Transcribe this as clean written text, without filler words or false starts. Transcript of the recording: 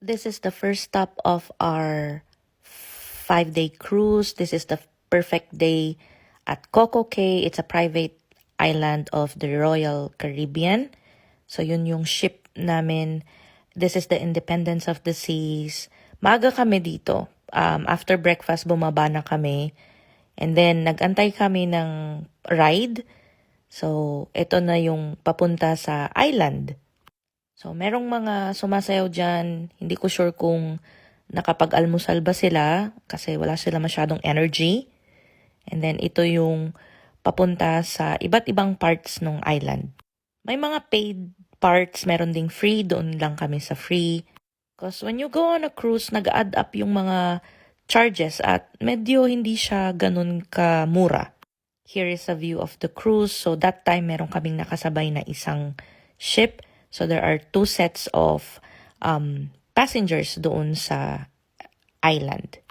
This is the first stop of our 5-day cruise. This is the perfect day at Coco Cay. It's a private island of the Royal Caribbean. So yun yung ship namin. This is the Independence of the Seas. Maaga kami dito. After breakfast, bumaba na kami. And then, nag-antay kami ng ride. So, ito na yung papunta sa island. So, merong mga sumasayaw dyan. Hindi ko sure kung nakapag-almusal ba sila kasi wala sila masyadong energy. And then, ito yung papunta sa iba't ibang parts ng island. May mga paid parts, meron ding free. Doon lang kami sa free. Because when you go on a cruise, nag-add up yung mga charges at medyo hindi siya ganun kamura. Here is a view of the cruise. So that time, meron kaming nakasabay na isang ship. So there are 2 sets of passengers doon sa island.